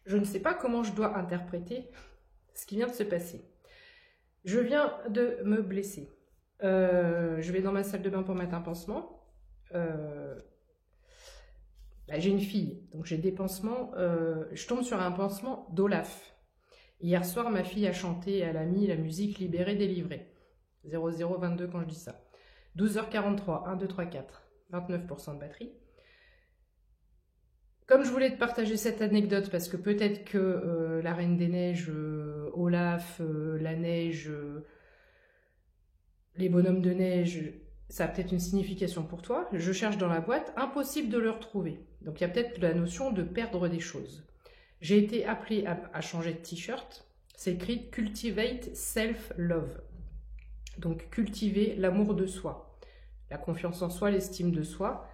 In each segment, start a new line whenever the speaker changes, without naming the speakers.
Je ne sais pas comment je dois interpréter ce qui vient de se passer. Je viens de me blesser. Je vais dans ma salle de bain pour mettre un pansement. J'ai une fille, donc j'ai des pansements. Je tombe sur un pansement d'Olaf. Hier soir, ma fille a chanté, elle a mis la musique Libérée, délivrée. 0022 quand je dis ça. 12h43, 1, 2, 3, 4. 29% de batterie. Comme je voulais te partager cette anecdote, parce que peut-être que la Reine des Neiges, Olaf, la neige, les bonhommes de neige, ça a peut-être une signification pour toi. Je cherche dans la boîte, impossible de le retrouver. Donc il y a peut-être la notion de perdre des choses. J'ai été appelée à changer de t-shirt. C'est écrit Cultivate Self-Love. Donc cultiver l'amour de soi, la confiance en soi, l'estime de soi.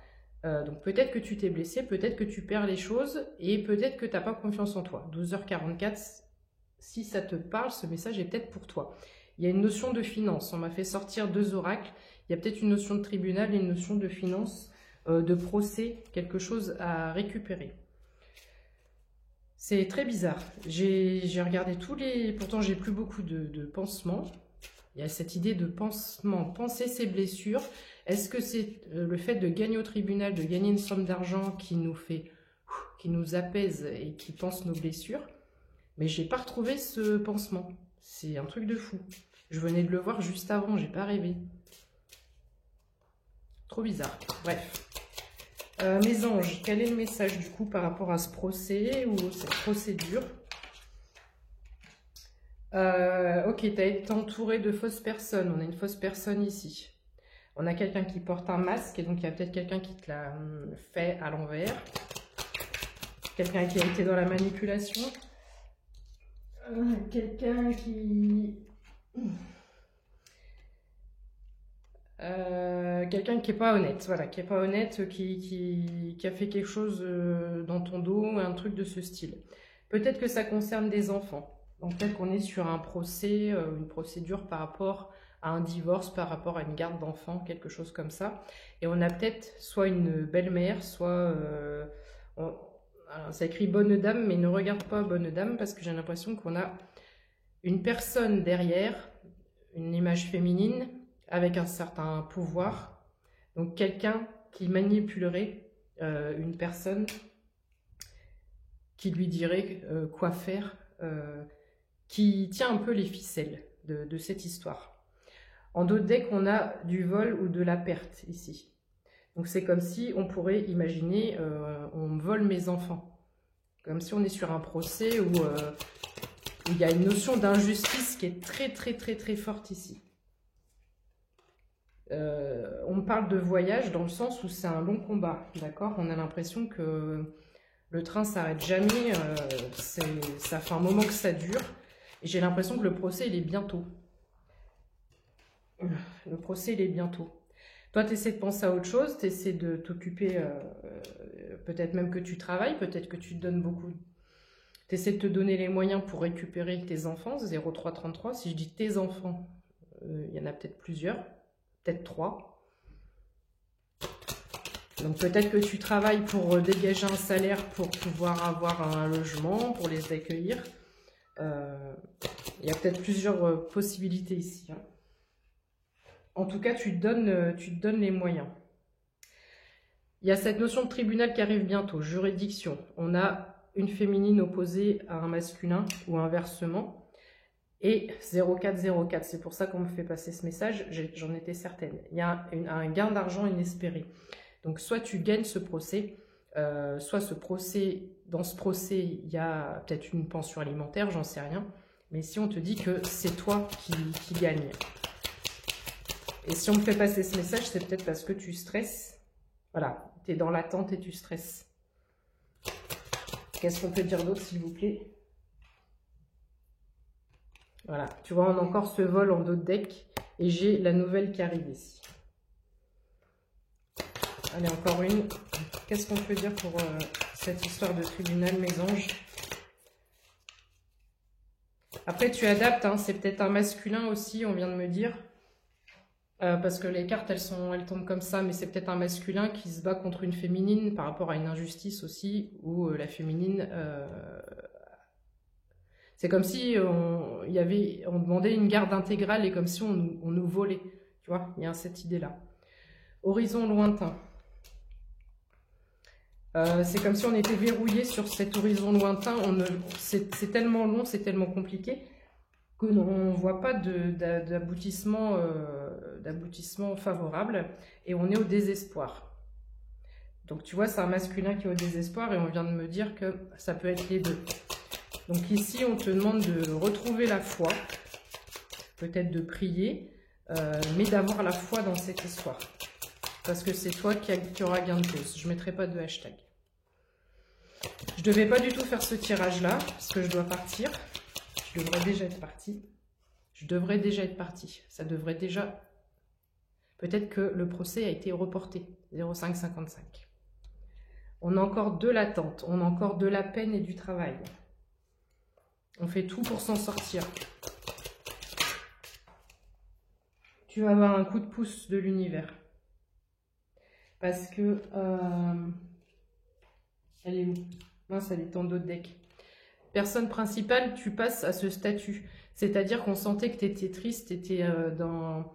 Donc peut-être que tu t'es blessé, peut-être que tu perds les choses et peut-être que tu n'as pas confiance en toi. 12h44, si ça te parle, ce message est peut-être pour toi. Il y a une notion de finance, on m'a fait sortir 2 oracles. Il y a peut-être une notion de tribunal et une notion de finance, de procès, quelque chose à récupérer. C'est très bizarre. J'ai regardé tous les... Pourtant, j'ai plus beaucoup de pansements. Il y a cette idée de pansement, penser ses blessures. Est-ce que c'est le fait de gagner au tribunal, de gagner une somme d'argent qui nous fait, qui nous apaise et qui pense nos blessures? Mais j'ai pas retrouvé ce pansement. C'est un truc de fou. Je venais de le voir juste avant, j'ai pas rêvé. Trop bizarre. Bref. Mes anges, quel est le message du coup par rapport à ce procès ou cette procédure? Ok, tu as été entouré de fausses personnes. On a une fausse personne ici. On a quelqu'un qui porte un masque et donc il y a peut-être quelqu'un qui te l'a fait à l'envers. Quelqu'un qui a été dans la manipulation. Quelqu'un qui... quelqu'un qui n'est pas honnête, voilà, qui n'est pas honnête, qui a fait quelque chose dans ton dos, un truc de ce style. Peut-être que ça concerne des enfants. Donc peut-être qu'on est sur un procès, une procédure par rapport à un divorce, par rapport à une garde d'enfants, quelque chose comme ça. Et on a peut-être soit une belle-mère, soit... alors, ça écrit bonne dame, mais ne regarde pas bonne dame, parce que j'ai l'impression qu'on a une personne derrière, une image féminine, avec un certain pouvoir. Donc quelqu'un qui manipulerait une personne, qui lui dirait quoi faire, qui tient un peu les ficelles de cette histoire. En d'autres decks, on a du vol ou de la perte ici. Donc c'est comme si on pourrait imaginer, on me vole mes enfants. Comme si on est sur un procès où il y a une notion d'injustice qui est très très très très forte ici. On me parle de voyage dans le sens où c'est un long combat, d'accord? On a l'impression que le train s'arrête jamais, ça fait un moment que ça dure. Et j'ai l'impression que le procès, il est bientôt. Le procès, il est bientôt. Toi, tu essaies de penser à autre chose, tu essaies de t'occuper, peut-être même que tu travailles, peut-être que tu te donnes beaucoup... Tu essaies de te donner les moyens pour récupérer tes enfants, 0333. Si je dis tes enfants, il y en a peut-être plusieurs, peut-être 3. Donc peut-être que tu travailles pour dégager un salaire pour pouvoir avoir un logement, pour les accueillir. Il y a peut-être plusieurs possibilités ici. Hein. En tout cas, tu te donnes les moyens. Il y a cette notion de tribunal qui arrive bientôt, juridiction. On a une féminine opposée à un masculin ou inversement. Et 0404, c'est pour ça qu'on me fait passer ce message, j'en étais certaine. Il y a un gain d'argent inespéré. Donc soit tu gagnes ce procès, soit dans ce procès, il y a peut-être une pension alimentaire, j'en sais rien. Mais si on te dit que c'est toi qui gagne. Et si on me fait passer ce message, c'est peut-être parce que tu stresses. Voilà, tu es dans l'attente et tu stresses. Qu'est-ce qu'on peut dire d'autre, s'il vous plaît? Voilà, tu vois, on a encore ce vol en d'autres decks. Et j'ai la nouvelle qui arrive ici. Allez, encore une. Qu'est-ce qu'on peut dire pour cette histoire de tribunal, mes anges? Après, tu adaptes, hein, c'est peut-être un masculin aussi, on vient de me dire. Parce que les cartes, elles tombent comme ça, mais c'est peut-être un masculin qui se bat contre une féminine par rapport à une injustice aussi, où la féminine C'est comme si on demandait une garde intégrale et comme si on nous volait. Tu vois, il y a cette idée-là. Horizon lointain. C'est comme si on était verrouillé sur cet horizon lointain. C'est tellement long, c'est tellement compliqué qu'on ne voit pas d'aboutissement favorable et on est au désespoir. Donc tu vois, c'est un masculin qui est au désespoir et on vient de me dire que ça peut être les deux. Donc ici, on te demande de retrouver la foi, peut-être de prier, mais d'avoir la foi dans cette histoire. Parce que c'est toi qui auras gain de cause. Je ne mettrai pas de hashtag. Je ne devais pas du tout faire ce tirage-là, parce que je dois partir. Je devrais déjà être partie. Ça devrait déjà... Peut-être que le procès a été reporté. 0555. On a encore de l'attente. On a encore de la peine et du travail. On fait tout pour s'en sortir. Tu vas avoir un coup de pouce de l'univers. Parce que... elle est où? Mince, elle est en dos de deck. Personne principale, tu passes à ce statut. C'est-à-dire qu'on sentait que tu étais triste, tu étais dans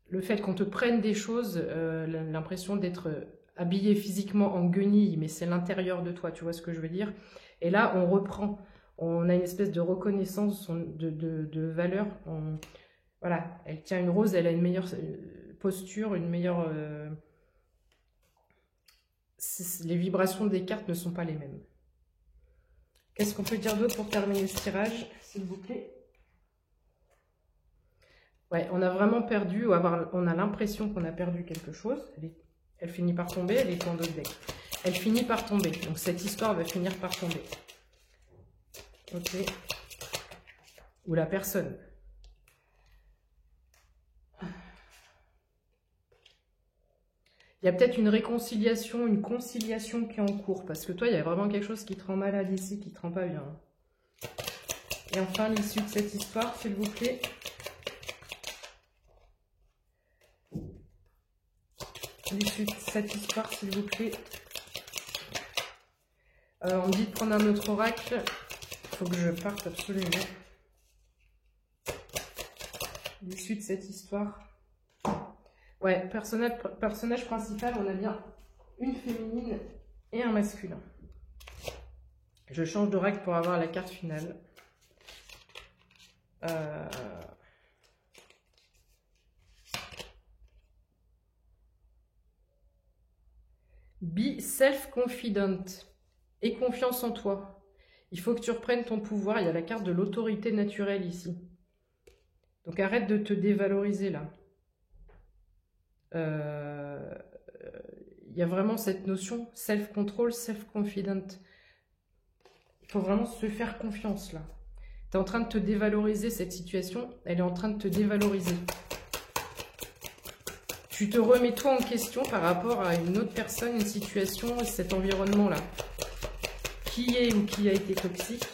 le fait qu'on te prenne des choses, l'impression d'être habillé physiquement en guenille, mais c'est l'intérieur de toi, tu vois ce que je veux dire? Et là, on reprend. On a une espèce de reconnaissance de valeur. Voilà, elle tient une rose, elle a une meilleure posture, une meilleure... les vibrations des cartes ne sont pas les mêmes. Qu'est-ce qu'on peut dire d'autre pour terminer ce tirage, s'il vous plaît? Ouais, on a vraiment perdu, ou on a l'impression qu'on a perdu quelque chose. Elle finit par tomber, elle est en dos de deck. Elle finit par tomber, donc cette histoire va finir par tomber. Ok. Ou la personne. Il y a peut-être une réconciliation, une conciliation qui est en cours. Parce que toi, il y a vraiment quelque chose qui te rend malade ici, qui te rend pas bien. Et enfin, l'issue de cette histoire, s'il vous plaît. L'issue de cette histoire, s'il vous plaît. On me dit de prendre un autre oracle. Il faut que je parte absolument. L'issue de cette histoire. Ouais, personnage principal, on a bien une féminine et un masculin. Je change d'oracle pour avoir la carte finale. Be self-confident. Et confiance en toi. Il faut que tu reprennes ton pouvoir. Il y a la carte de l'autorité naturelle ici. Donc arrête de te dévaloriser là. Il y a vraiment cette notion self-control, self-confident. Il faut vraiment se faire confiance là. Tu es en train de te dévaloriser, cette situation, elle est en train de te dévaloriser. Tu te remets toi en question par rapport à une autre personne, une situation, cet environnement-là. Qui est ou qui a été toxique.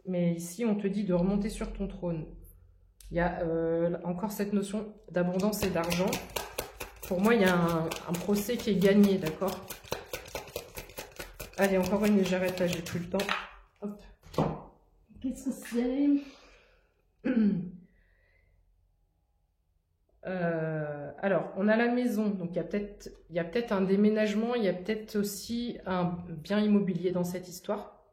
Mais ici, on te dit de remonter sur ton trône. Il y a encore cette notion d'abondance et d'argent. Pour moi, il y a un procès qui est gagné, d'accord? Allez, encore une et j'arrête là, j'ai plus le temps. Hop. Qu'est-ce que c'est? Alors, on a la maison, donc il y a peut-être un déménagement, il y a peut-être aussi un bien immobilier dans cette histoire.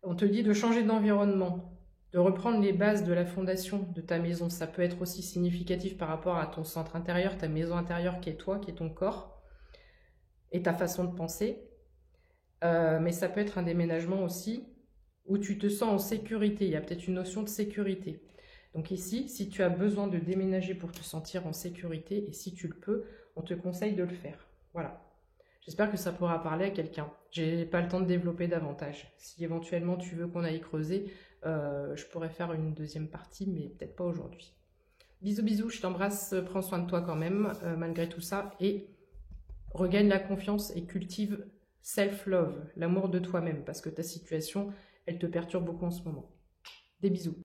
On te dit de changer d'environnement, de reprendre les bases de la fondation de ta maison. Ça peut être aussi significatif par rapport à ton centre intérieur, ta maison intérieure qui est toi, qui est ton corps, et ta façon de penser. Mais ça peut être un déménagement aussi où tu te sens en sécurité. Il y a peut-être une notion de sécurité. Donc ici, si tu as besoin de déménager pour te sentir en sécurité, et si tu le peux, on te conseille de le faire. Voilà. J'espère que ça pourra parler à quelqu'un. J'ai pas le temps de développer davantage. Si éventuellement tu veux qu'on aille creuser, je pourrais faire une deuxième partie, mais peut-être pas aujourd'hui. Bisous, bisous, je t'embrasse, prends soin de toi quand même, malgré tout ça, et regagne la confiance et cultive self-love, l'amour de toi-même, parce que ta situation, elle te perturbe beaucoup en ce moment. Des bisous.